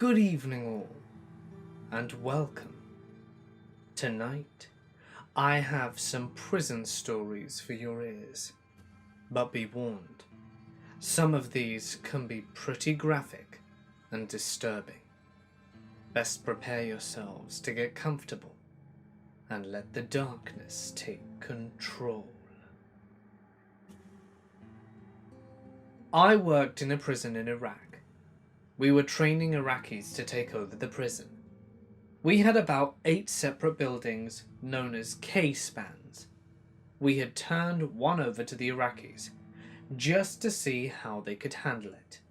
Good evening all, and welcome. Tonight, I have some prison stories for your ears. But be warned, some of these can be pretty graphic and disturbing. Best prepare yourselves to get comfortable and let the darkness take control. I worked in a prison in Iraq. We were training Iraqis to take over the prison. We had about 8 separate buildings known as K-spans. We had turned one over to the Iraqis just to see how they could handle it.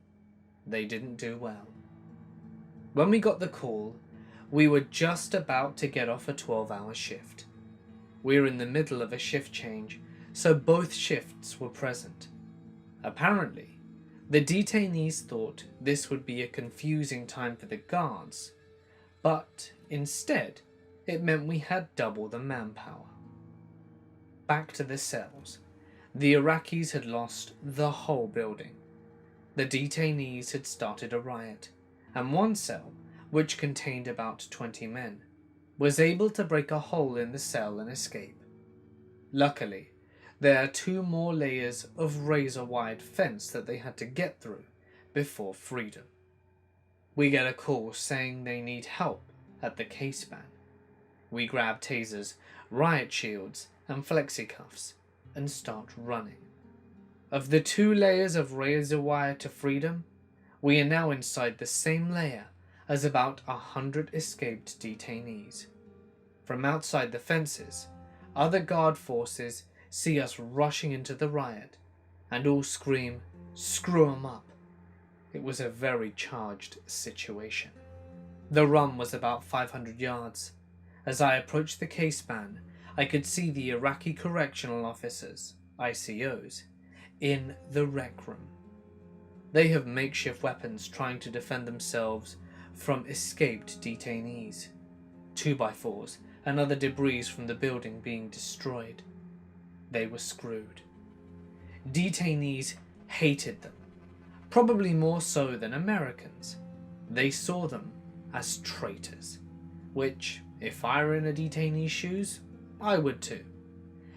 They didn't do well. When we got the call, we were just about to get off a 12-hour shift. We were in the middle of a shift change, so both shifts were present. Apparently, the detainees thought this would be a confusing time for the guards, but instead, it meant we had double the manpower. Back to the cells. The Iraqis had lost the whole building. The detainees had started a riot, and one cell, which contained about 20 men, was able to break a hole in the cell and escape. Luckily, there are 2 more layers of razor-wide fence that they had to get through before freedom. We get a call saying they need help at the K-span. We grab tasers, riot shields, and flexi-cuffs and start running. Of the 2 layers of razor wire to freedom, we are now inside the same layer as about 100 escaped detainees. From outside the fences, other guard forces see us rushing into the riot and all scream, "Screw 'em up." It was a very charged situation. The run was about 500 yards. As I approached the K-span, I could see the Iraqi correctional officers, ICOs, in the rec room. They have makeshift weapons trying to defend themselves from escaped detainees, 2x4s and other debris from the building being destroyed. They were screwed. Detainees hated them, probably more so than Americans. They saw them as traitors, which, if I were in a detainee's shoes, I would too.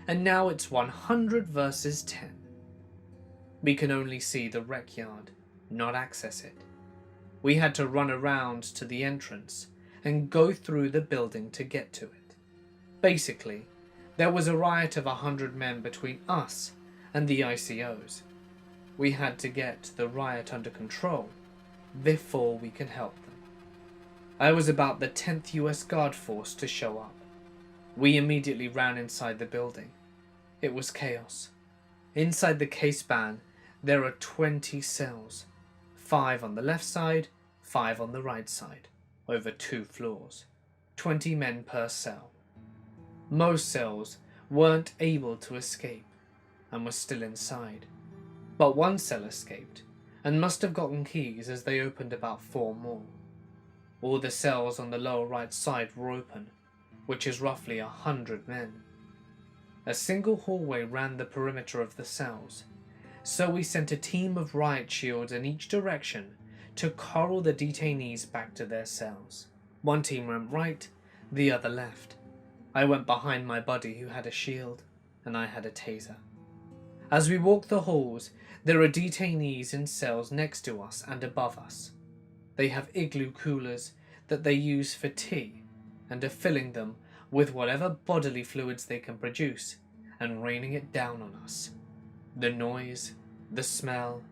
And now it's 100 versus 10. We can only see the rec yard, not access it. We had to run around to the entrance and go through the building to get to it. Basically, there was a riot of 100 men between us and the ICOs. We had to get the riot under control before we could help them. I was about the 10th US Guard force to show up. We immediately ran inside the building. It was chaos. Inside the K-span, there are 20 cells, 5 on the left side, 5 on the right side, over 2 floors, 20 men per cell. Most cells weren't able to escape and were still inside, but one cell escaped and must have gotten keys as they opened about 4 more. All the cells on the lower right side were open, which is roughly 100 men. A single hallway ran the perimeter of the cells, so we sent a team of riot shields in each direction to corral the detainees back to their cells. One team went right, the other left. I went behind my buddy who had a shield, and I had a taser. As we walked the halls, there are detainees in cells next to us and above us. They have igloo coolers that they use for tea and are filling them with whatever bodily fluids they can produce and raining it down on us. The noise, the smell,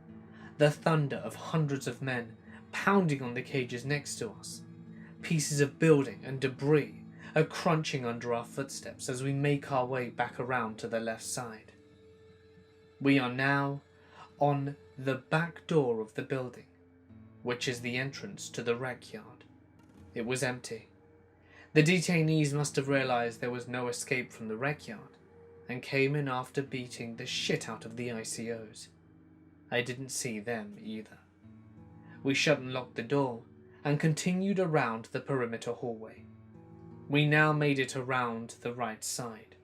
the thunder of hundreds of men pounding on the cages next to us. Pieces of building and debris are crunching under our footsteps as we make our way back around to the left side. We are now on the back door of the building, which is the entrance to the rec yard. It was empty. The detainees must have realized there was no escape from the rec yard and came in after beating the shit out of the ICOs. I didn't see them either. We shut and locked the door and continued around the perimeter hallway. We now made it around the right side.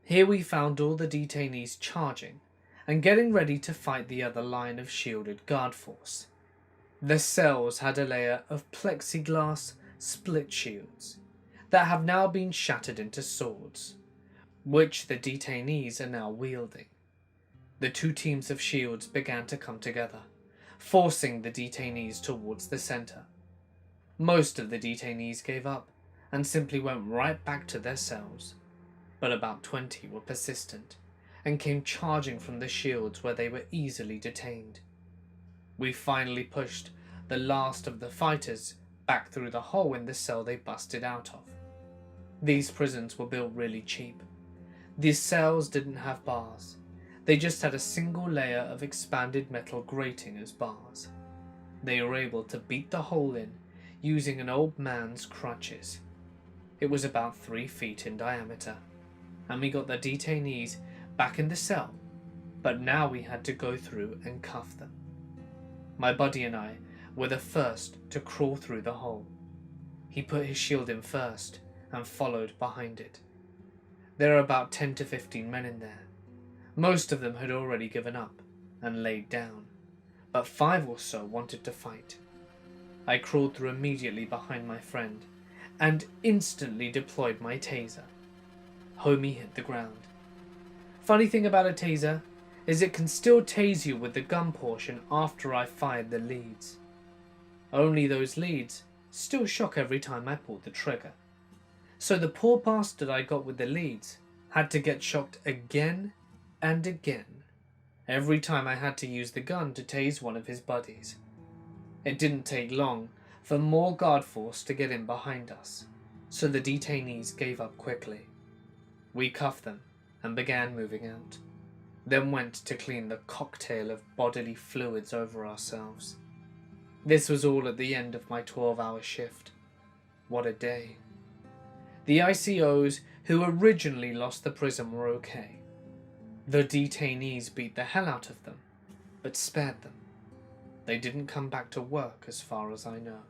Here we found all the detainees charging and getting ready to fight the other line of shielded guard force. The cells had a layer of plexiglass split shields that have now been shattered into swords, which the detainees are now wielding. The two teams of shields began to come together, forcing the detainees towards the center. Most of the detainees gave up and simply went right back to their cells, but about 20 were persistent and came charging from the shields where they were easily detained. We finally pushed the last of the fighters back through the hole in the cell they busted out of. These prisons were built really cheap. These cells didn't have bars. They just had a single layer of expanded metal grating as bars. They were able to beat the hole in using an old man's crutches. It was about 3 feet in diameter, and we got the detainees back in the cell, but now we had to go through and cuff them. My buddy and I were the first to crawl through the hole. He put his shield in first and followed behind it. There are about 10 to 15 men in there. Most of them had already given up and laid down, but 5 or so wanted to fight. I crawled through immediately behind my friend and instantly deployed my taser. Homie hit the ground. Funny thing about a taser is it can still tase you with the gun portion after I fired the leads. Only those leads still shock every time I pulled the trigger. So the poor bastard I got with the leads had to get shocked again and again every time I had to use the gun to tase one of his buddies. It didn't take long for more guard force to get in behind us, so the detainees gave up quickly. We cuffed them and began moving out, then went to clean the cocktail of bodily fluids over ourselves. This was all at the end of my 12-hour shift. What a day. The ICOs who originally lost the prison were okay. The detainees beat the hell out of them, but spared them. They didn't come back to work as far as I know.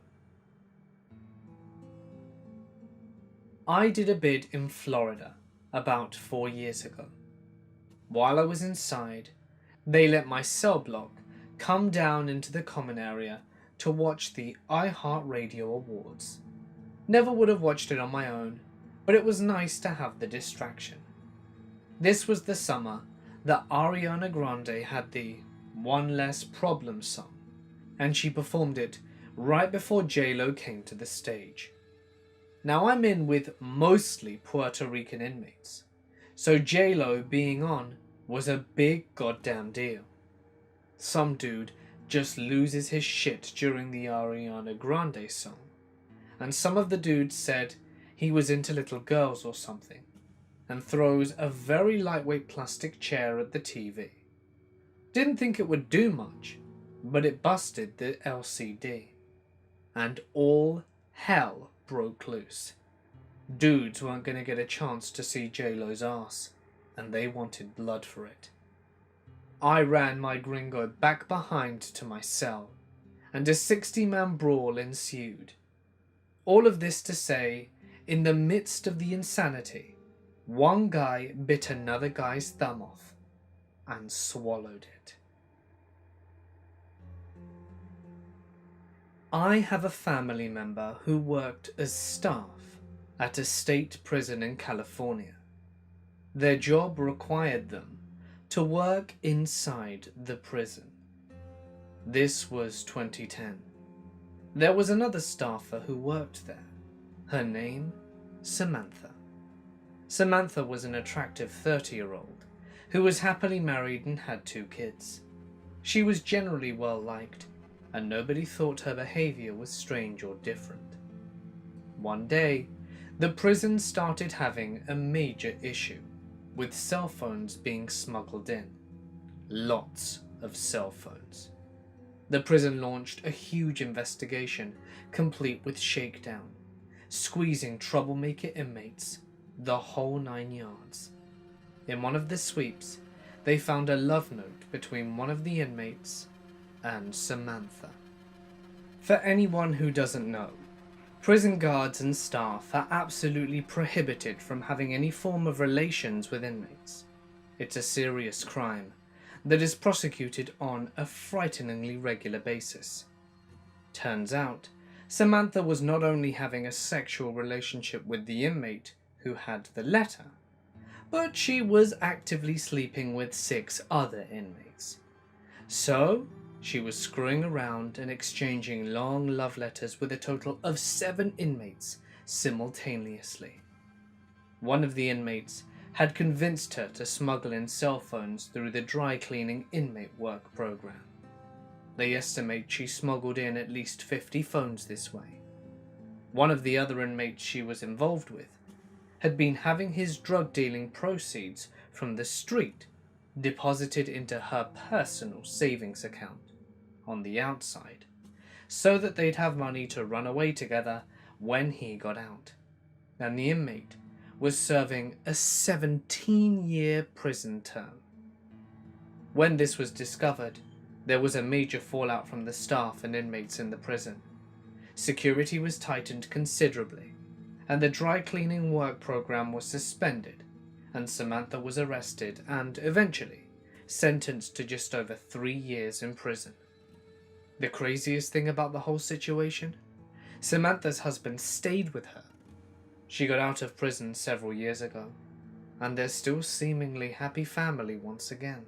I did a bid in Florida about 4 years ago. While I was inside, they let my cell block come down into the common area to watch the iHeartRadio Awards. Never would have watched it on my own, but it was nice to have the distraction. This was the summer that Ariana Grande had the One Less Problem song, and she performed it right before J-Lo came to the stage. Now I'm in with mostly Puerto Rican inmates, so J-Lo being on was a big goddamn deal. Some dude just loses his shit during the Ariana Grande song, and some of the dudes said he was into little girls or something, and throws a very lightweight plastic chair at the TV. Didn't think it would do much, but it busted the LCD, and all hell broke loose. Dudes weren't going to get a chance to see J-Lo's ass, and they wanted blood for it. I ran my gringo back behind to my cell, and a 60-man brawl ensued. All of this to say, in the midst of the insanity, one guy bit another guy's thumb off and swallowed it. I have a family member who worked as staff at a state prison in California. Their job required them to work inside the prison. This was 2010. There was another staffer who worked there. Her name, Samantha. Samantha was an attractive 30-year-old who was happily married and had 2 kids. She was generally well liked, and nobody thought her behavior was strange or different. One day, the prison started having a major issue with cell phones being smuggled in. Lots of cell phones. The prison launched a huge investigation, complete with shakedown, squeezing troublemaker inmates, the whole 9 yards. In one of the sweeps, they found a love note between one of the inmates and Samantha. For anyone who doesn't know, prison guards and staff are absolutely prohibited from having any form of relations with inmates. It's a serious crime that is prosecuted on a frighteningly regular basis. Turns out, Samantha was not only having a sexual relationship with the inmate who had the letter, but she was actively sleeping with 6 other inmates. So, she was screwing around and exchanging long love letters with a total of 7 inmates simultaneously. One of the inmates had convinced her to smuggle in cell phones through the dry cleaning inmate work program. They estimate she smuggled in at least 50 phones this way. One of the other inmates she was involved with had been having his drug dealing proceeds from the street deposited into her personal savings account on the outside, so that they'd have money to run away together when he got out. And the inmate was serving a 17-year prison term. When this was discovered, there was a major fallout from the staff and inmates in the prison. Security was tightened considerably, and the dry cleaning work program was suspended, and Samantha was arrested and, eventually, sentenced to just over 3 years in prison. The craziest thing about the whole situation? Samantha's husband stayed with her. She got out of prison several years ago, and they're still seemingly happy family once again.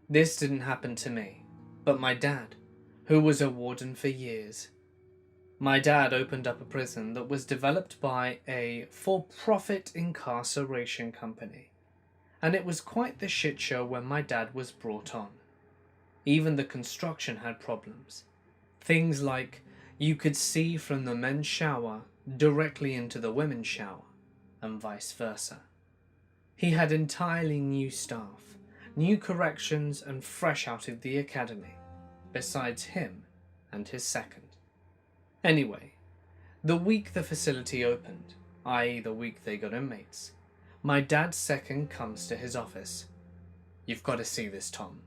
This didn't happen to me, but my dad, who was a warden for years. My dad opened up a prison that was developed by a for-profit incarceration company, and it was quite the shit show when my dad was brought on. Even the construction had problems. Things like you could see from the men's shower directly into the women's shower, and vice versa. He had entirely new staff, new corrections, and fresh out of the academy, besides him and his second. Anyway, the week the facility opened, i.e. the week they got inmates, my dad's second comes to his office. "You've got to see this, Tom."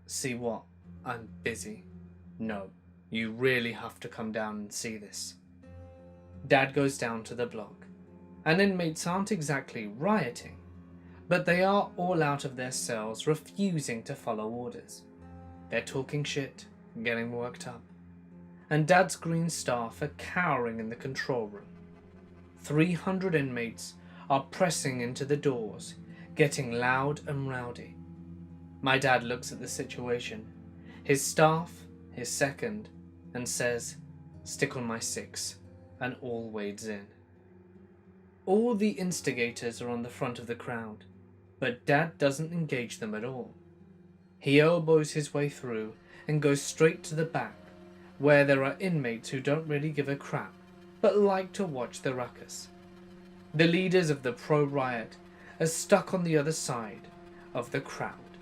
"See what?" "I'm busy." "No, you really have to come down and see this." Dad goes down to the block, and inmates aren't exactly rioting, but they are all out of their cells refusing to follow orders. They're talking shit, getting worked up, and Dad's green staff are cowering in the control room. 300 inmates are pressing into the doors, getting loud and rowdy. My dad looks at the situation, his staff, his second, and says, "Stick on my 6, and all wades in. All the instigators are on the front of the crowd, but Dad doesn't engage them at all. He elbows his way through and goes straight to the back, where there are inmates who don't really give a crap, but like to watch the ruckus. The leaders of the pro-riot are stuck on the other side of the crowd,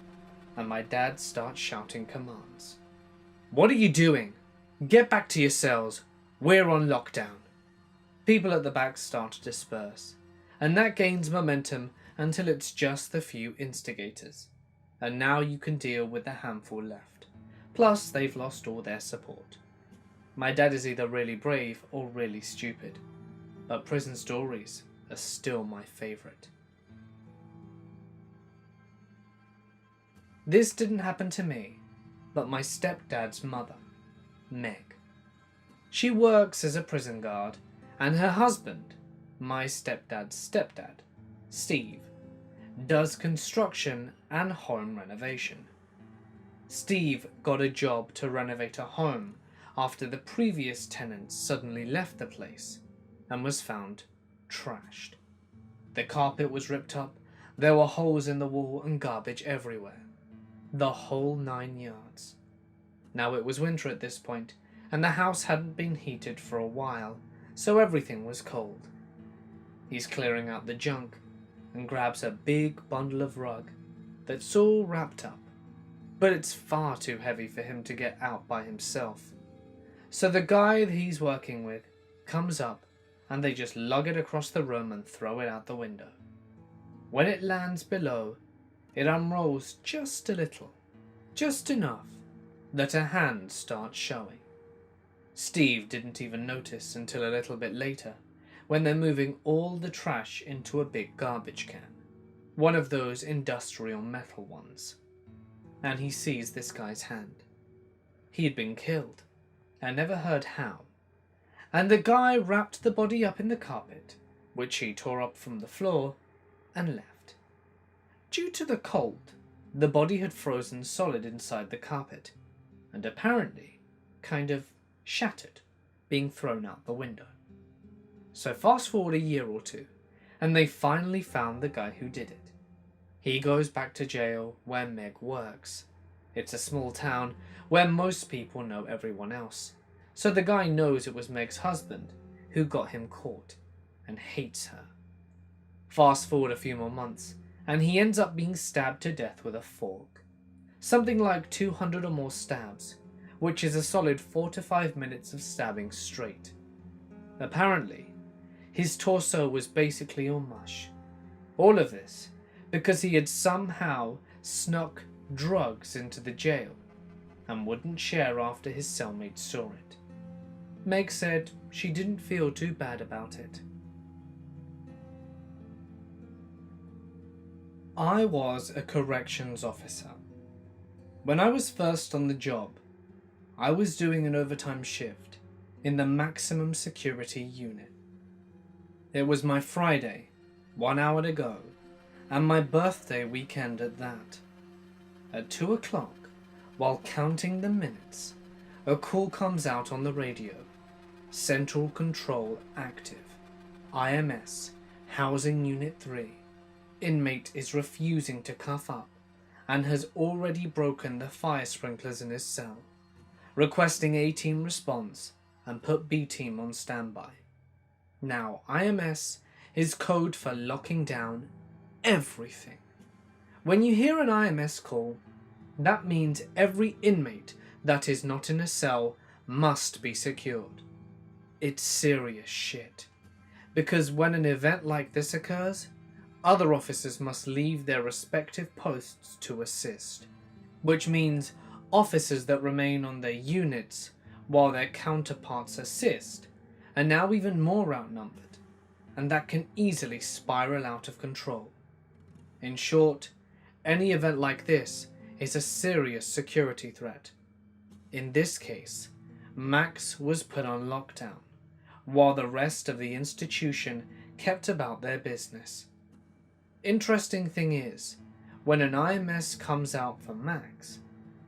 and my dad starts shouting commands. "What are you doing? Get back to your cells. We're on lockdown." People at the back start to disperse, and that gains momentum until it's just the few instigators, and now you can deal with the handful left. Plus, they've lost all their support. My dad is either really brave or really stupid, but prison stories are still my favourite. This didn't happen to me, but my stepdad's mother, Meg. She works as a prison guard, and her husband, my stepdad's stepdad, Steve, does construction and home renovation. Steve got a job to renovate a home after the previous tenants suddenly left the place and was found trashed. The carpet was ripped up, there were holes in the wall and garbage everywhere. The whole 9 yards. Now it was winter at this point, and the house hadn't been heated for a while, so everything was cold. He's clearing out the junk and grabs a big bundle of rug that's all wrapped up, but it's far too heavy for him to get out by himself. So the guy that he's working with comes up and they just lug it across the room and throw it out the window. When it lands below, it unrolls just a little, just enough that a hand starts showing. Steve didn't even notice until a little bit later, when they're moving all the trash into a big garbage can, one of those industrial metal ones. and he sees this guy's hand. He had been killed, and never heard how, and the guy wrapped the body up in the carpet, which he tore up from the floor, and left. Due to the cold, the body had frozen solid inside the carpet, and apparently kind of shattered, being thrown out the window. So fast forward a year or two, and they finally found the guy who did it. He goes back to jail where Meg works. It's a small town where most people know everyone else, so the guy knows it was Meg's husband who got him caught, and hates her. Fast forward a few more months, and he ends up being stabbed to death with a fork. Something like 200 or more stabs, which is a solid 4 to 5 minutes of stabbing straight. Apparently, his torso was basically all mush. All of this because he had somehow snuck drugs into the jail and wouldn't share after his cellmate saw it. Meg said she didn't feel too bad about it. I was a corrections officer. When I was first on the job, I was doing an overtime shift in the maximum security unit. It was my Friday, 1 hour to go, and my birthday weekend at that. At 2 o'clock, while counting the minutes, a call comes out on the radio. Central Control active. IMS, Housing Unit 3. Inmate is refusing to cuff up and has already broken the fire sprinklers in his cell. Requesting A-team response and put B-team on standby. Now, IMS is code for locking down everything. When you hear an IMS call, that means every inmate that is not in a cell must be secured. It's serious shit. Because when an event like this occurs, other officers must leave their respective posts to assist, which means officers that remain on their units while their counterparts assist are now even more outnumbered, and that can easily spiral out of control. In short, any event like this is a serious security threat. In this case, Max was put on lockdown, while the rest of the institution kept about their business. Interesting thing is, when an IMS comes out for Max,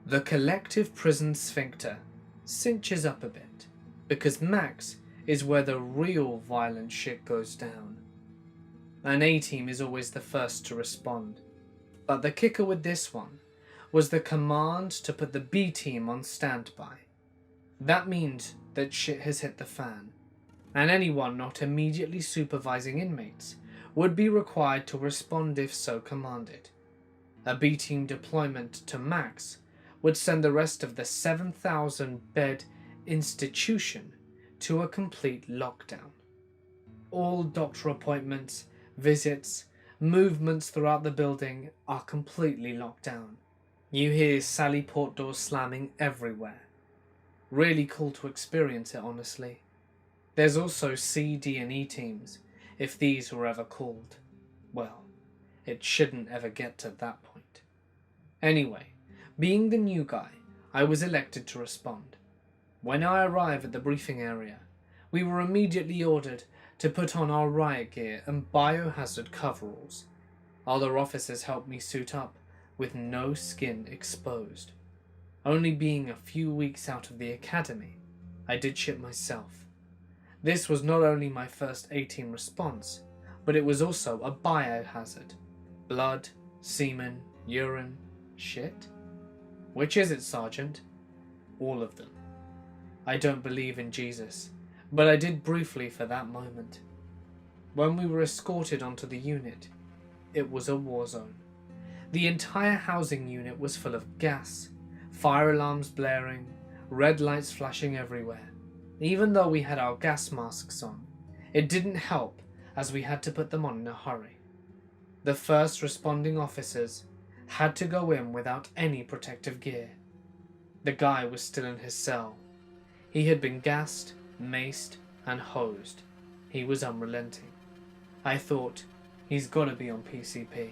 the collective prison sphincter cinches up a bit, because Max is where the real violent shit goes down. An A-team is always the first to respond, but the kicker with this one was the command to put the B-team on standby. That means that shit has hit the fan, and anyone not immediately supervising inmates would be required to respond if so commanded. A B-team deployment to Max would send the rest of the 7,000-bed institution to a complete lockdown. All doctor appointments, visits, movements throughout the building are completely locked down. You hear Sally Port doors slamming everywhere. Really cool to experience it, honestly. There's also C, D and E teams, if these were ever called. Well, it shouldn't ever get to that point. Anyway, being the new guy, I was elected to respond. When I arrived at the briefing area, we were immediately ordered to put on our riot gear and biohazard coveralls. Other officers helped me suit up with no skin exposed. Only being a few weeks out of the academy, I did shit myself. This was not only my first A-team response, but it was also a biohazard. Blood, semen, urine, shit? Which is it, Sergeant? All of them. I don't believe in Jesus, but I did briefly for that moment. When we were escorted onto the unit, it was a war zone. The entire housing unit was full of gas, fire alarms blaring, red lights flashing everywhere. Even though we had our gas masks on, it didn't help as we had to put them on in a hurry. The first responding officers had to go in without any protective gear. The guy was still in his cell. He had been gassed, maced, and hosed. He was unrelenting. I thought, he's gotta be on PCP.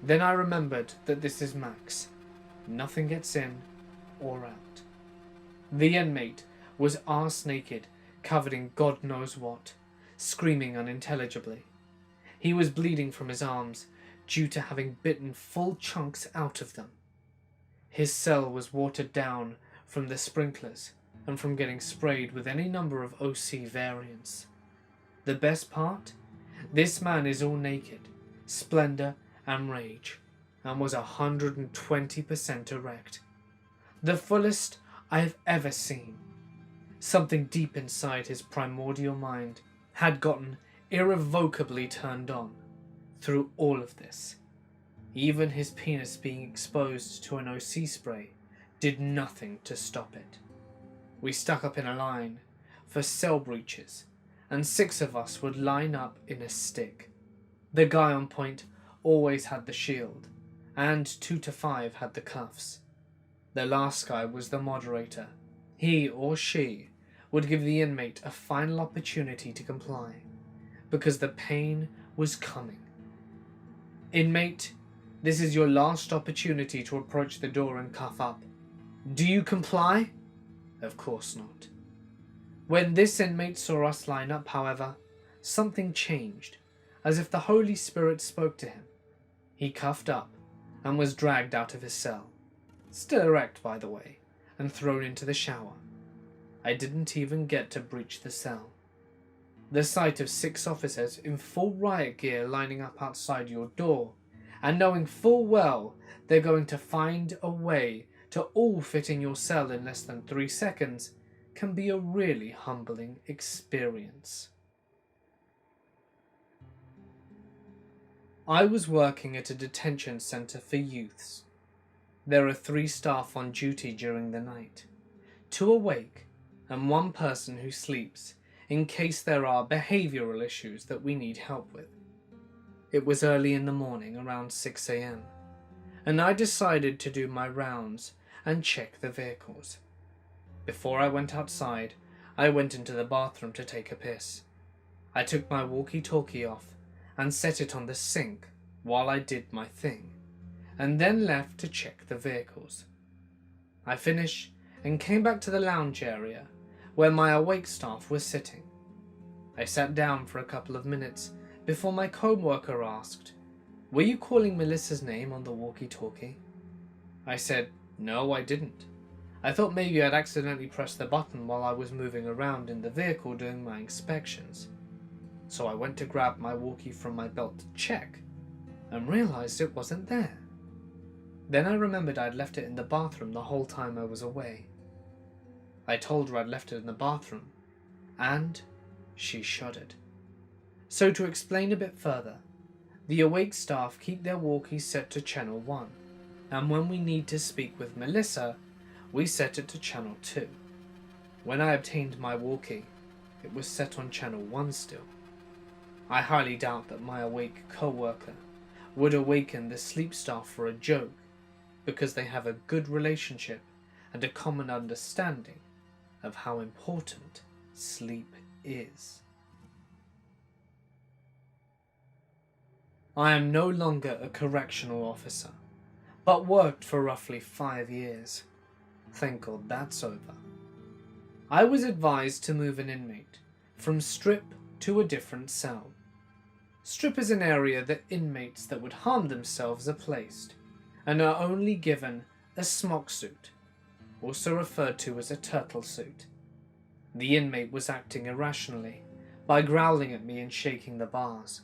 Then I remembered that this is Max. Nothing gets in or out. The inmate was arse naked, covered in God knows what, screaming unintelligibly. He was bleeding from his arms due to having bitten full chunks out of them. His cell was watered down from the sprinklers and from getting sprayed with any number of OC variants. The best part? This man is all naked, splendor and rage, and was 120% erect. The fullest I have ever seen. Something deep inside his primordial mind had gotten irrevocably turned on through all of this. Even his penis being exposed to an OC spray did nothing to stop it. We stuck up in a line for cell breaches, and 6 of us would line up in a stick. The guy on point always had the shield, and 2 to 5 had the cuffs. The last guy was the moderator. He or she would give the inmate a final opportunity to comply, because the pain was coming. Inmate, this is your last opportunity to approach the door and cuff up. Do you comply? Of course not. When this inmate saw us line up, however, something changed, as if the Holy Spirit spoke to him. He cuffed up and was dragged out of his cell, still erect by the way, and thrown into the shower. I didn't even get to breach the cell. The sight of 6 officers in full riot gear lining up outside your door, and knowing full well they're going to find a way to all fit in your cell in less than 3 seconds, can be a really humbling experience. I was working at a detention centre for youths. There are 3 staff on duty during the night, 2 awake and 1 person who sleeps in case there are behavioural issues that we need help with. It was early in the morning, around 6 AM, and I decided to do my rounds and check the vehicles. Before I went outside, I went into the bathroom to take a piss. I took my walkie-talkie off and set it on the sink while I did my thing, and then left to check the vehicles. I finished and came back to the lounge area where my awake staff was sitting. I sat down for a couple of minutes before my co-worker asked, "Were you calling Melissa's name on the walkie-talkie?" I said, "No, I didn't. I thought maybe I'd accidentally pressed the button while I was moving around in the vehicle doing my inspections." So I went to grab my walkie from my belt to check, and realized it wasn't there. Then I remembered I'd left it in the bathroom the whole time I was away. I told her I'd left it in the bathroom, and she shuddered. So to explain a bit further, the awake staff keep their walkies set to channel 1, and when we need to speak with Melissa, we set it to channel 2. When I obtained my walkie, it was set on channel 1 still. I highly doubt that my awake co-worker would awaken the sleep staff for a joke, because they have a good relationship and a common understanding of how important sleep is. I am no longer a correctional officer, but worked for roughly 5 years. Thank God that's over. I was advised to move an inmate from strip to a different cell. Strip is an area that inmates that would harm themselves are placed, and are only given a smock suit, also referred to as a turtle suit. The inmate was acting irrationally by growling at me and shaking the bars.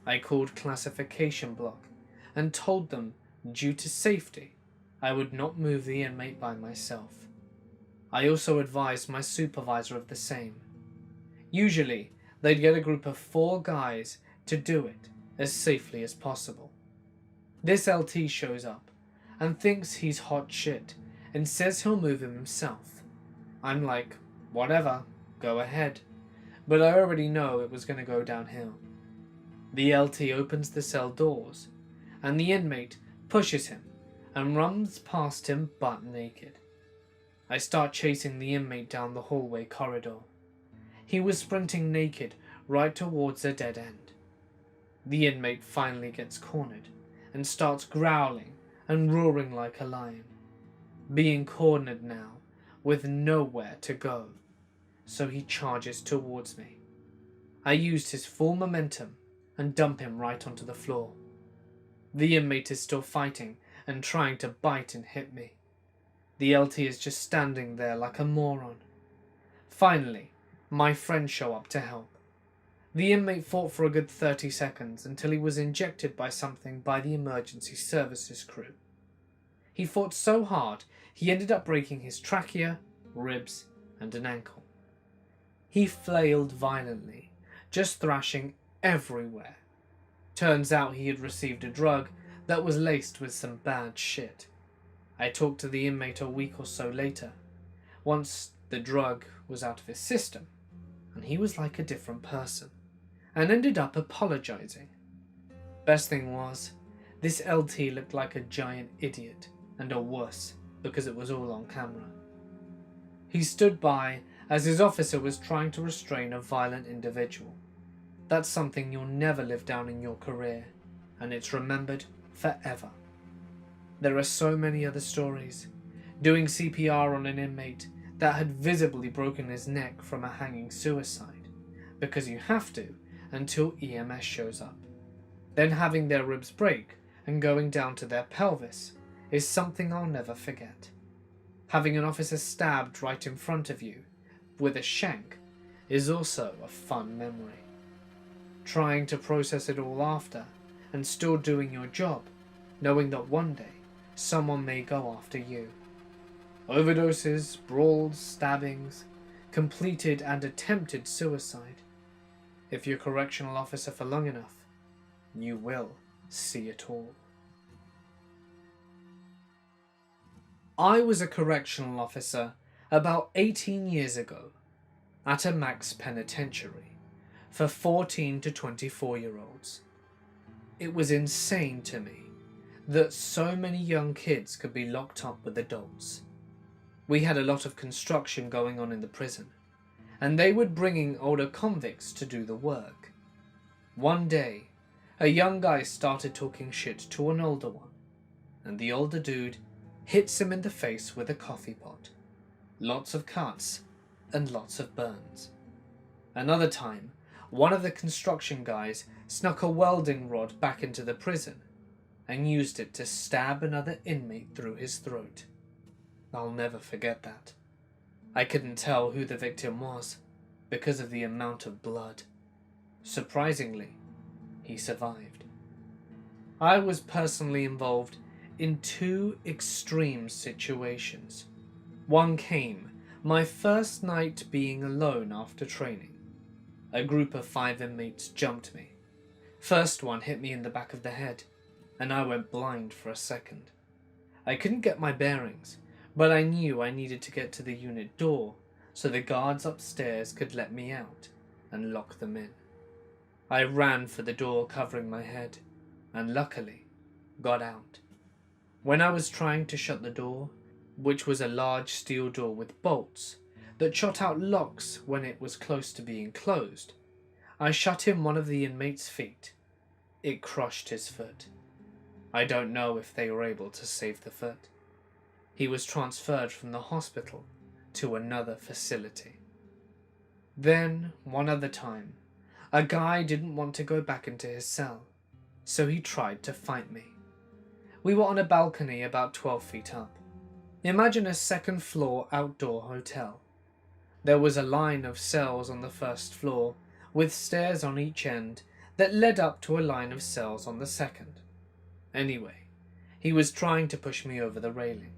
I called classification block and told them, due to safety, I would not move the inmate by myself. I also advised my supervisor of the same. Usually, they'd get a group of 4 guys to do it as safely as possible. This LT shows up and thinks he's hot shit and says he'll move him himself. I'm like, whatever, go ahead. But I already know it was going to go downhill. The LT opens the cell doors, and the inmate pushes him and runs past him butt naked. I start chasing the inmate down the hallway corridor. He was sprinting naked right towards a dead end. The inmate finally gets cornered and starts growling and roaring like a lion, being cornered now with nowhere to go, so he charges towards me. I used his full momentum and dump him right onto the floor. The inmate is still fighting and trying to bite and hit me. The LT is just standing there like a moron. Finally, my friends show up to help. The inmate fought for a good 30 seconds until he was injected by something by the emergency services crew. He fought so hard he ended up breaking his trachea, ribs, and an ankle. He flailed violently, just thrashing everywhere. Turns out he had received a drug that was laced with some bad shit. I talked to the inmate a week or so later, once the drug was out of his system, and he was like a different person, and ended up apologizing. Best thing was, this LT looked like a giant idiot, and a wuss, because it was all on camera. He stood by as his officer was trying to restrain a violent individual. That's something you'll never live down in your career, and it's remembered forever. There are so many other stories. Doing CPR on an inmate that had visibly broken his neck from a hanging suicide, because you have to until EMS shows up. Then having their ribs break and going down to their pelvis is something I'll never forget. Having an officer stabbed right in front of you with a shank is also a fun memory. Trying to process it all after and still doing your job, knowing that one day someone may go after you. Overdoses, brawls, stabbings, completed and attempted suicide. If you're a correctional officer for long enough, you will see it all. I was a correctional officer about 18 years ago at a max penitentiary for 14 to 24-year-olds. It was insane to me that so many young kids could be locked up with adults. We had a lot of construction going on in the prison, and they were bringing older convicts to do the work. One day, a young guy started talking shit to an older one, and the older dude hits him in the face with a coffee pot. Lots of cuts and lots of burns. Another time, one of the construction guys snuck a welding rod back into the prison and used it to stab another inmate through his throat. I'll never forget that. I couldn't tell who the victim was because of the amount of blood. Surprisingly, he survived. I was personally involved in two extreme situations. One came my first night being alone after training. A group of 5 inmates jumped me. First one hit me in the back of the head, and I went blind for a second. I couldn't get my bearings, but I knew I needed to get to the unit door so the guards upstairs could let me out and lock them in. I ran for the door covering my head, and luckily got out. When I was trying to shut the door, which was a large steel door with bolts that shot out locks when it was close to being closed, I shut in one of the inmate's feet. It crushed his foot. I don't know if they were able to save the foot. He was transferred from the hospital to another facility. Then, one other time, a guy didn't want to go back into his cell, so he tried to fight me. We were on a balcony about 12 feet up. Imagine a second floor outdoor hotel. There was a line of cells on the first floor with stairs on each end that led up to a line of cells on the second. Anyway, he was trying to push me over the railing.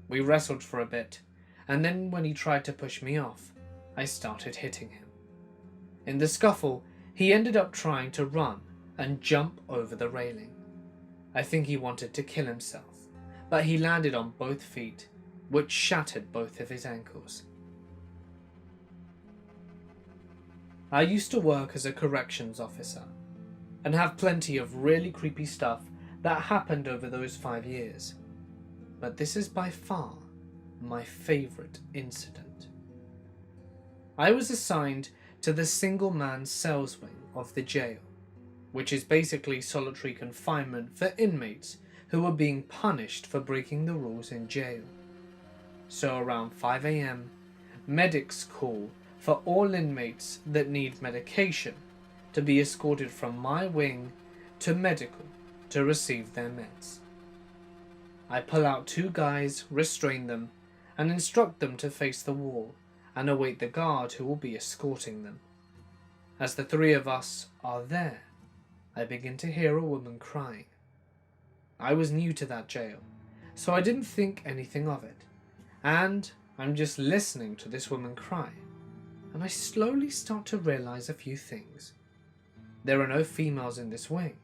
We wrestled for a bit, and then when he tried to push me off, I started hitting him. In the scuffle, he ended up trying to run and jump over the railing. I think he wanted to kill himself, but he landed on both feet, which shattered both of his ankles. I used to work as a corrections officer, and have plenty of really creepy stuff that happened over those 5 years. But this is by far my favourite incident. I was assigned to the single-man cells wing of the jail, which is basically solitary confinement for inmates who were being punished for breaking the rules in jail. So around 5 a.m, medics call for all inmates that need medication to be escorted from my wing to medical to receive their meds. I pull out 2 guys, restrain them, and instruct them to face the wall and await the guard who will be escorting them. As the 3 of us are there, I begin to hear a woman crying. I was new to that jail, so I didn't think anything of it, and I'm just listening to this woman cry, and I slowly start to realize a few things. There are no females in this wing,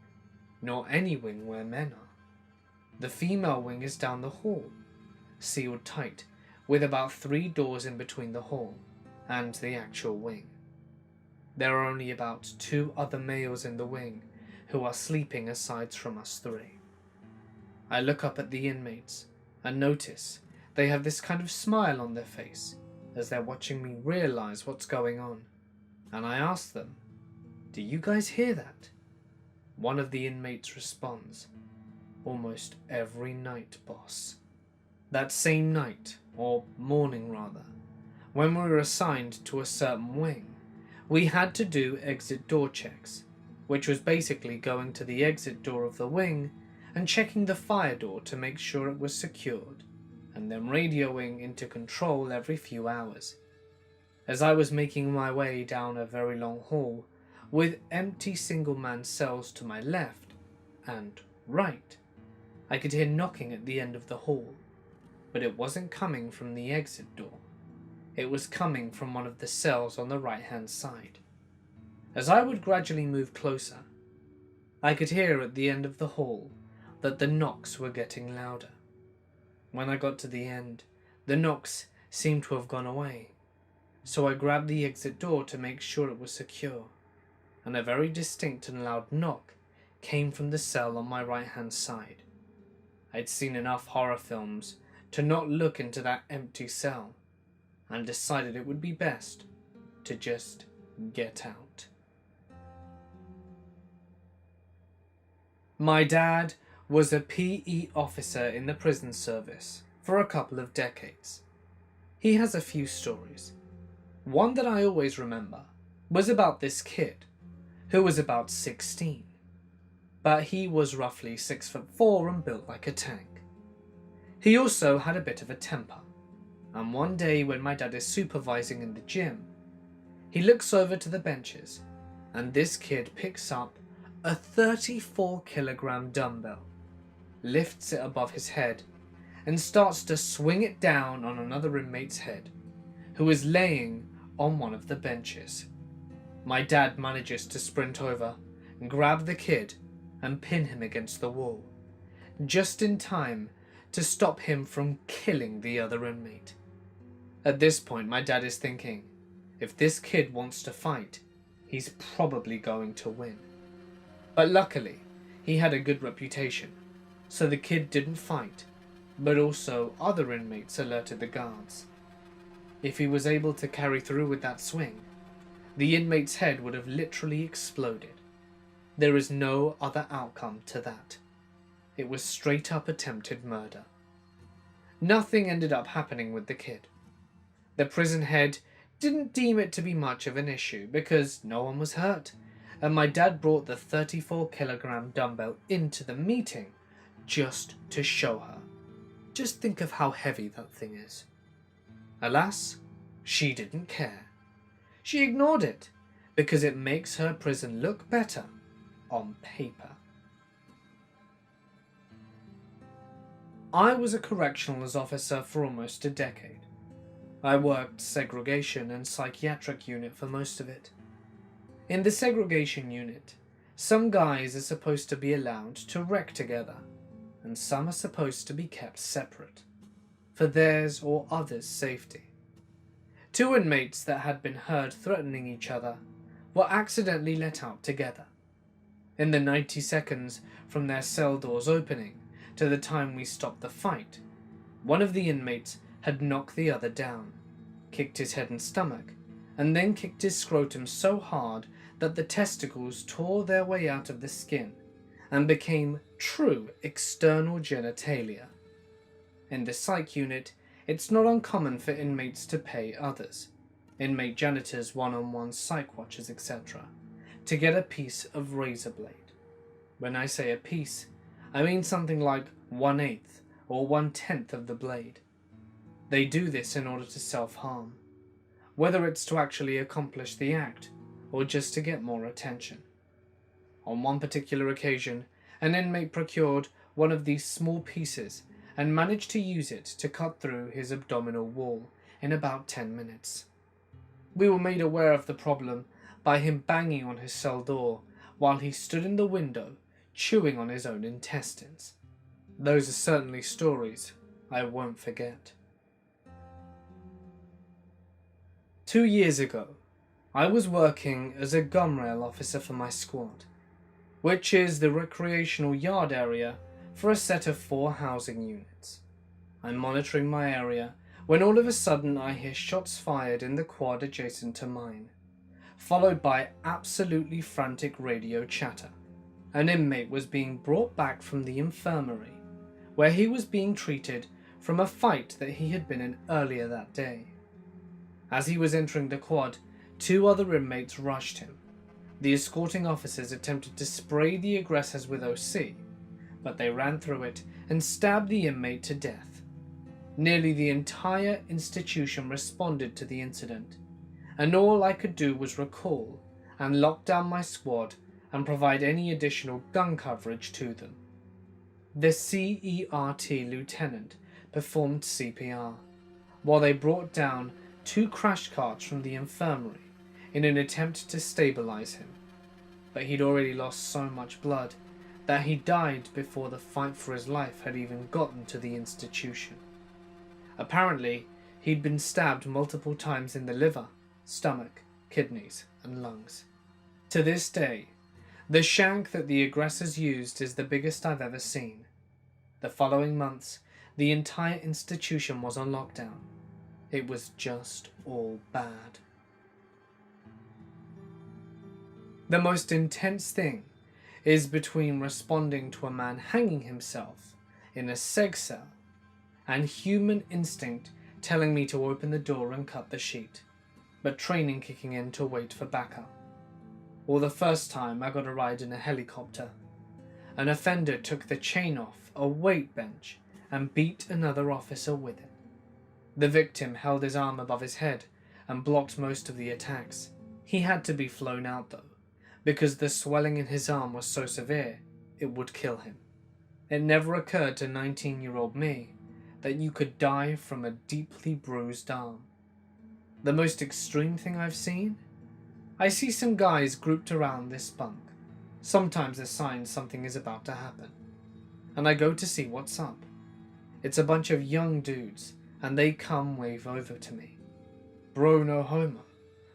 nor any wing where men are. The female wing is down the hall, sealed tight, with about 3 doors in between the hall and the actual wing. There are only about 2 other males in the wing who are sleeping aside from us 3. I look up at the inmates and notice they have this kind of smile on their face as they're watching me realize what's going on, and I ask them, "Do you guys hear that?" One of the inmates responds, "Almost every night, boss." That same night, or morning rather, when we were assigned to a certain wing, we had to do exit door checks, which was basically going to the exit door of the wing and checking the fire door to make sure it was secured, and then radioing into control every few hours. As I was making my way down a very long hall, with empty single-man cells to my left and right, I could hear knocking at the end of the hall, but it wasn't coming from the exit door. It was coming from one of the cells on the right-hand side. As I would gradually move closer, I could hear at the end of the hall that the knocks were getting louder. When I got to the end, the knocks seemed to have gone away, so I grabbed the exit door to make sure it was secure, and a very distinct and loud knock came from the cell on my right-hand side. I'd seen enough horror films to not look into that empty cell, and decided it would be best to just get out. My dad was a PE officer in the prison service for a couple of decades. He has a few stories. One that I always remember was about this kid who was about 16, but he was roughly 6'4" and built like a tank. He also had a bit of a temper, and one day when my dad is supervising in the gym, he looks over to the benches and this kid picks up a 34-kilogram dumbbell, lifts it above his head and starts to swing it down on another inmate's head, who is laying on one of the benches. My dad manages to sprint over and grab the kid and pin him against the wall, just in time to stop him from killing the other inmate. At this point, my dad is thinking, if this kid wants to fight, he's probably going to win. But luckily, he had a good reputation, so the kid didn't fight, but also other inmates alerted the guards. If he was able to carry through with that swing, the inmate's head would have literally exploded. There is no other outcome to that. It was straight up attempted murder. Nothing ended up happening with the kid. The prison head didn't deem it to be much of an issue because no one was hurt, and my dad brought the 34-kilogram dumbbell into the meeting just to show her. Just think of how heavy that thing is. Alas, she didn't care. She ignored it because it makes her prison look better on paper. I was a corrections officer for almost a decade. I worked segregation and psychiatric unit for most of it. In the segregation unit, some guys are supposed to be allowed to rec together, and some are supposed to be kept separate, for theirs or others' safety. 2 inmates that had been heard threatening each other were accidentally let out together. In the 90 seconds from their cell doors opening to the time we stopped the fight, one of the inmates had knocked the other down, kicked his head and stomach, and then kicked his scrotum so hard that the testicles tore their way out of the skin, and became true external genitalia. In the psych unit, it's not uncommon for inmates to pay others, inmate janitors, one-on-one psych watchers, etc., to get a piece of razor blade. When I say a piece, I mean something like 1/8 or 1/10 of the blade. They do this in order to self-harm, whether it's to actually accomplish the act or just to get more attention. On one particular occasion, an inmate procured one of these small pieces and managed to use it to cut through his abdominal wall in about 10 minutes. We were made aware of the problem by him banging on his cell door while he stood in the window chewing on his own intestines. Those are certainly stories I won't forget. 2 years ago, I was working as a gun rail officer for my squad, which is the recreational yard area for a set of 4 housing units. I'm monitoring my area when all of a sudden I hear shots fired in the quad adjacent to mine, followed by absolutely frantic radio chatter. An inmate was being brought back from the infirmary, where he was being treated from a fight that he had been in earlier that day. As he was entering the quad, 2 other inmates rushed him. The escorting officers attempted to spray the aggressors with OC, but they ran through it and stabbed the inmate to death. Nearly the entire institution responded to the incident, and all I could do was recall and lock down my squad and provide any additional gun coverage to them. The CERT lieutenant performed CPR, while they brought down 2 crash carts from the infirmary in an attempt to stabilize him. But he'd already lost so much blood that he died before the fight for his life had even gotten to the institution. Apparently, he'd been stabbed multiple times in the liver, stomach, kidneys, and lungs. To this day, the shank that the aggressors used is the biggest I've ever seen. The following months, the entire institution was on lockdown. It was just all bad. The most intense thing is between responding to a man hanging himself in a seg cell and human instinct telling me to open the door and cut the sheet, but training kicking in to wait for backup. Or the first time I got a ride in a helicopter. An offender took the chain off a weight bench and beat another officer with it. The victim held his arm above his head and blocked most of the attacks. He had to be flown out though, because the swelling in his arm was so severe it would kill him. It never occurred to 19-year-old me that you could die from a deeply bruised arm. The most extreme thing I've seen? I see some guys grouped around this bunk, sometimes a sign something is about to happen, and I go to see what's up. It's a bunch of young dudes, and they come wave over to me. Bro, no homo,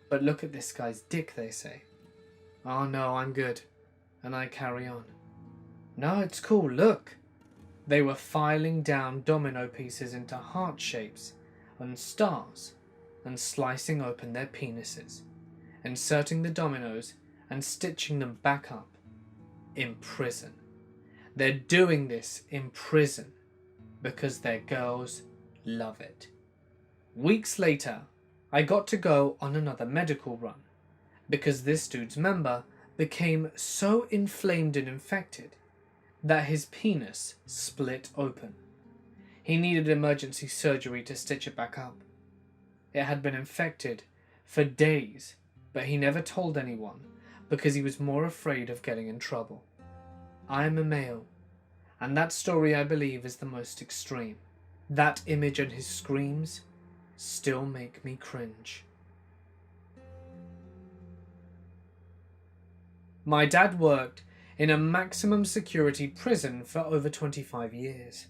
but look at this guy's dick, they say. Oh no, I'm good, and I carry on. No, it's cool, look. They were filing down domino pieces into heart shapes and stars, and slicing open their penises, inserting the dominoes and stitching them back up. In prison. They're doing this in prison because their girls love it. Weeks later, I got to go on another medical run because this dude's member became so inflamed and infected that his penis split open. He needed emergency surgery to stitch it back up. It had been infected for days, but he never told anyone because he was more afraid of getting in trouble. I am a male, and that story I believe is the most extreme. That image and his screams still make me cringe. My dad worked in a maximum security prison for over 25 years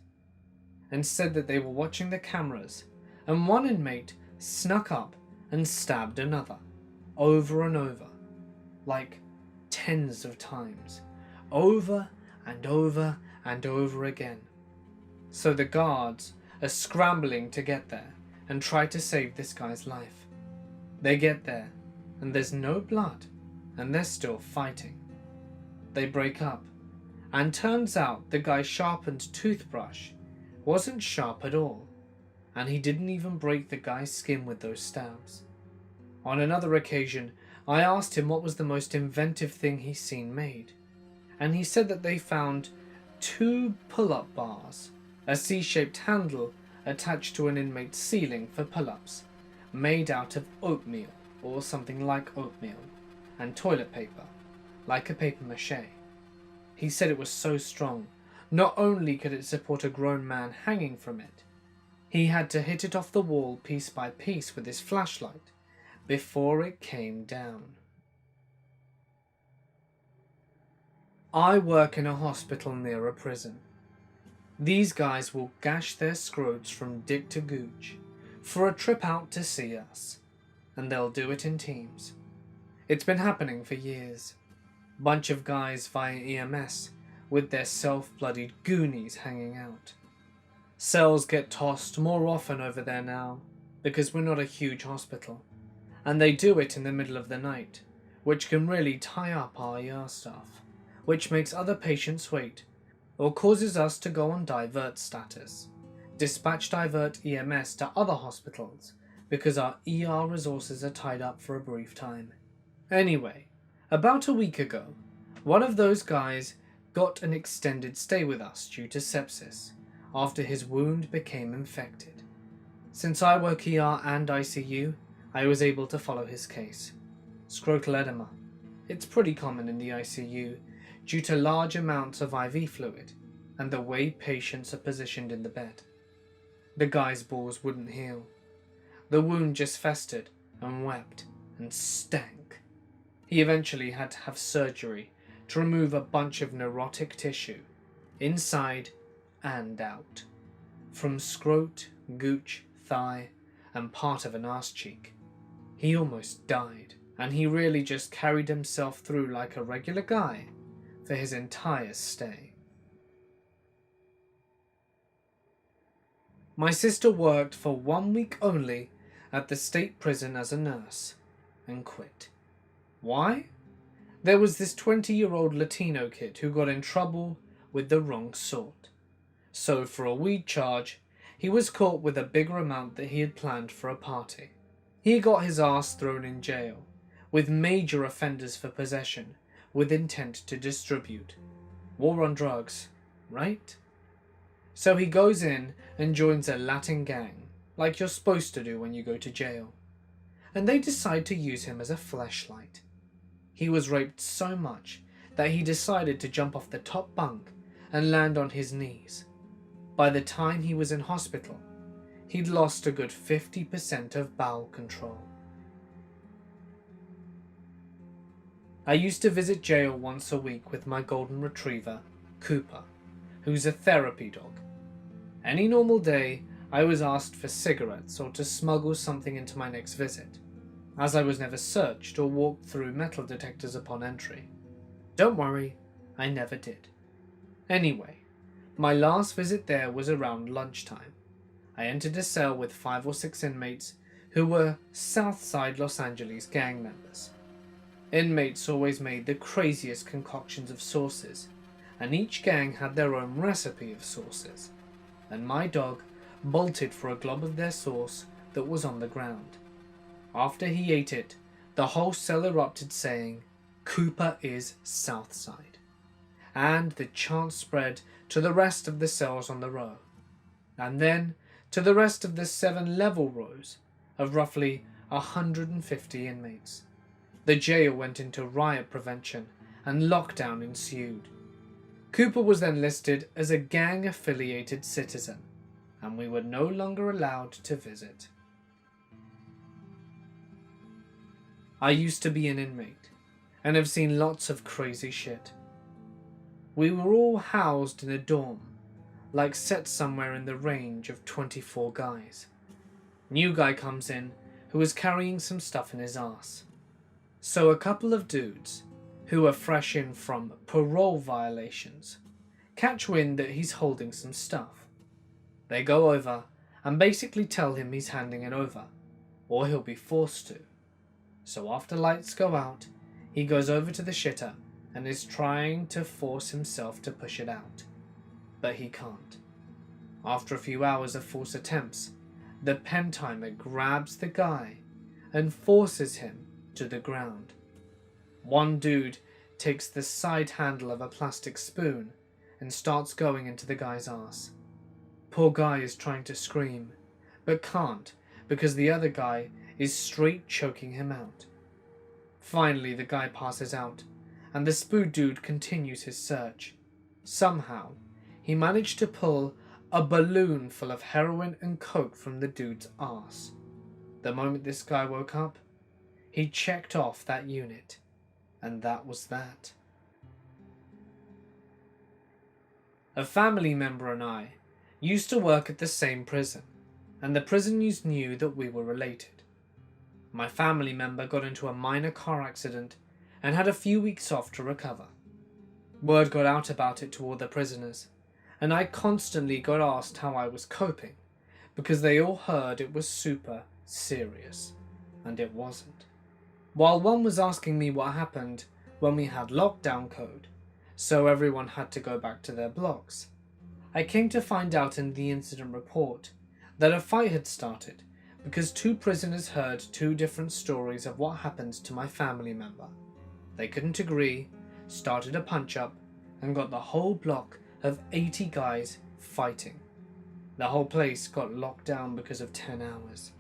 and said that they were watching the cameras and one inmate snuck up and stabbed another over and over, like tens of times, over and over and over again. So the guards are scrambling to get there and try to save this guy's life. They get there and there's no blood and they're still fighting. They break up And turns out the guy's sharpened toothbrush wasn't sharp at all, and he didn't even break the guy's skin with those stabs. On another occasion, I asked him what was the most inventive thing he's seen made, and he said that they found 2 pull-up bars, a C-shaped handle attached to an inmate's ceiling for pull-ups, made out of oatmeal or something like oatmeal, and toilet paper, like a papier-mâché. He said it was so strong, not only could it support a grown man hanging from it, he had to hit it off the wall piece by piece with his flashlight before it came down. I work in a hospital near a prison. These guys will gash their scrotes from dick to gooch for a trip out to see us, and they'll do it in teams. It's been happening for years. Bunch of guys via EMS with their self-bloodied goonies hanging out. Cells get tossed more often over there now because we're not a huge hospital, and they do it in the middle of the night, which can really tie up our ER staff, which makes other patients wait or causes us to go on divert status. Dispatch divert EMS to other hospitals because our ER resources are tied up for a brief time. Anyway, about a week ago, one of those guys got an extended stay with us due to sepsis after his wound became infected. Since I work ER and ICU, I was able to follow his case. Scrotal edema. It's pretty common in the ICU due to large amounts of IV fluid and the way patients are positioned in the bed. The guy's balls wouldn't heal. The wound just festered and wept and stank. He eventually had to have surgery to remove a bunch of neurotic tissue, inside and out, from scrot, gooch, thigh, and part of an arse cheek. He almost died, and he really just carried himself through like a regular guy for his entire stay. My sister worked for 1 week only at the state prison as a nurse, and quit. Why? There was this 20-year-old Latino kid who got in trouble with the wrong sort. So for a weed charge, he was caught with a bigger amount that he had planned for a party. He got his ass thrown in jail, with major offenders for possession, with intent to distribute. War on drugs, right? So he goes in and joins a Latin gang, like you're supposed to do when you go to jail. And they decide to use him as a fleshlight. He was raped so much that he decided to jump off the top bunk and land on his knees. By the time he was in hospital, he'd lost a good 50% of bowel control. I used to visit jail once a week with my golden retriever, Cooper, who's a therapy dog. Any normal day, I was asked for cigarettes or to smuggle something into my next visit, as I was never searched or walked through metal detectors upon entry. Don't worry, I never did. Anyway, my last visit there was around lunchtime. I entered a cell with 5 or 6 inmates who were Southside Los Angeles gang members. Inmates always made the craziest concoctions of sauces, and each gang had their own recipe of sauces, and my dog bolted for a glob of their sauce that was on the ground. After he ate it, the whole cell erupted saying, "Cooper is Southside," and the chant spread to the rest of the cells on the row, and then to the rest of the 7 level rows of roughly 150 inmates. The jail went into riot prevention and lockdown ensued. Cooper was then listed as a gang-affiliated citizen, and we were no longer allowed to visit. I used to be an inmate, and have seen lots of crazy shit. We were all housed in a dorm, like set somewhere in the range of 24 guys. New guy comes in, who is carrying some stuff in his arse. So a couple of dudes, who are fresh in from parole violations, catch wind that he's holding some stuff. They go over and basically tell him he's handing it over, or he'll be forced to. So after lights go out, he goes over to the shitter and is trying to force himself to push it out, but he can't. After a few hours of false attempts, the pen timer grabs the guy and forces him to the ground. One dude takes the side handle of a plastic spoon and starts going into the guy's ass. Poor guy is trying to scream, but can't because the other guy is straight choking him out. Finally, the guy passes out, and the spoon dude continues his search. Somehow, he managed to pull a balloon full of heroin and coke from the dude's ass. The moment this guy woke up, he checked off that unit, and that was that. A family member and I used to work at the same prison, and the prisoners knew that we were related. My family member got into a minor car accident and had a few weeks off to recover. Word got out about it to all the prisoners, and I constantly got asked how I was coping, because they all heard it was super serious, and it wasn't. While one was asking me what happened when we had lockdown code, so everyone had to go back to their blocks, I came to find out in the incident report that a fight had started because two prisoners heard two different stories of what happened to my family member. They couldn't agree, started a punch-up, and got the whole block of 80 guys fighting. The whole place got locked down because of 10 hours.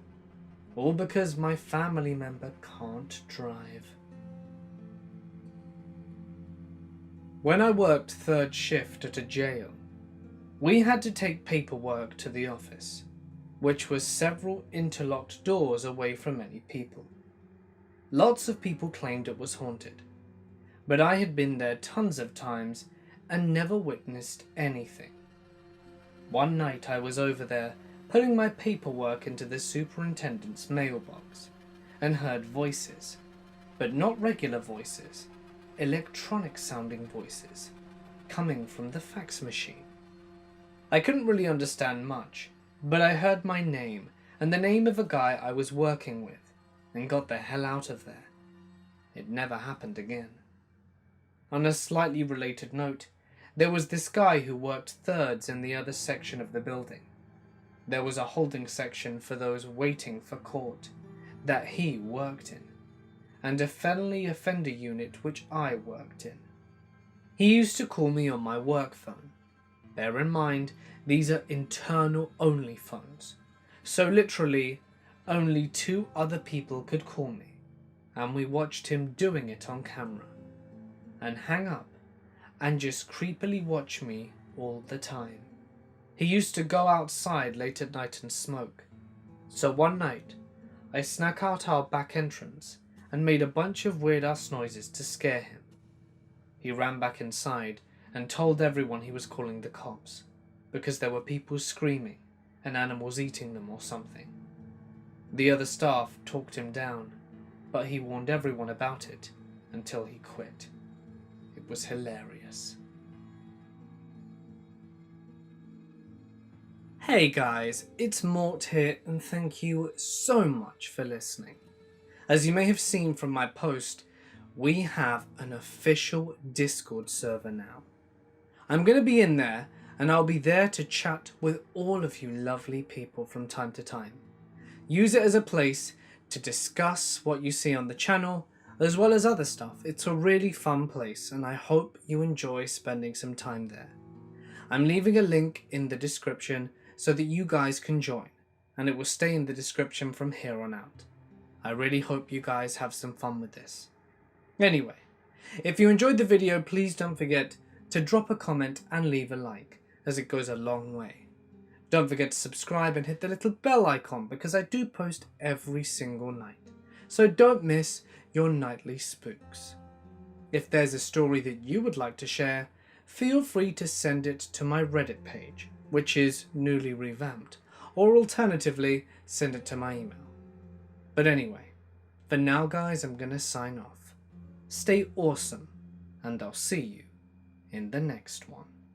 All because my family member can't drive. When I worked third shift at a jail, we had to take paperwork to the office, which was several interlocked doors away from many people. Lots of people claimed it was haunted, but I had been there tons of times and never witnessed anything. One night I was over there putting my paperwork into the superintendent's mailbox and heard voices, but not regular voices, electronic sounding voices, coming from the fax machine. I couldn't really understand much, but I heard my name and the name of a guy I was working with and got the hell out of there. It never happened again. On a slightly related note, there was this guy who worked thirds in the other section of the building. There was a holding section for those waiting for court that he worked in, and a felony offender unit which I worked in. He used to call me on my work phone. Bear in mind, these are internal only phones, so literally only 2 other people could call me, and we watched him doing it on camera, and hang up and just creepily watch me all the time. He used to go outside late at night and smoke, so one night I snuck out our back entrance and made a bunch of weird ass noises to scare him. He ran back inside and told everyone he was calling the cops because there were people screaming and animals eating them or something. The other staff talked him down, but he warned everyone about it until he quit. It was hilarious. Hey guys, it's Mort here, and thank you so much for listening. As you may have seen from my post, we have an official Discord server now. I'm going to be in there, and I'll be there to chat with all of you lovely people from time to time. Use it as a place to discuss what you see on the channel, as well as other stuff. It's a really fun place, and I hope you enjoy spending some time there. I'm leaving a link in the description so that you guys can join, and it will stay in the description from here on out. I really hope you guys have some fun with this. Anyway, if you enjoyed the video, please don't forget to drop a comment and leave a like, as it goes a long way. Don't forget to subscribe and hit the little bell icon, because I do post every single night, so don't miss your nightly spooks. If there's a story that you would like to share, feel free to send it to my Reddit page, which is newly revamped, or alternatively, send it to my email. But anyway, for now guys, I'm gonna sign off. Stay awesome, and I'll see you in the next one.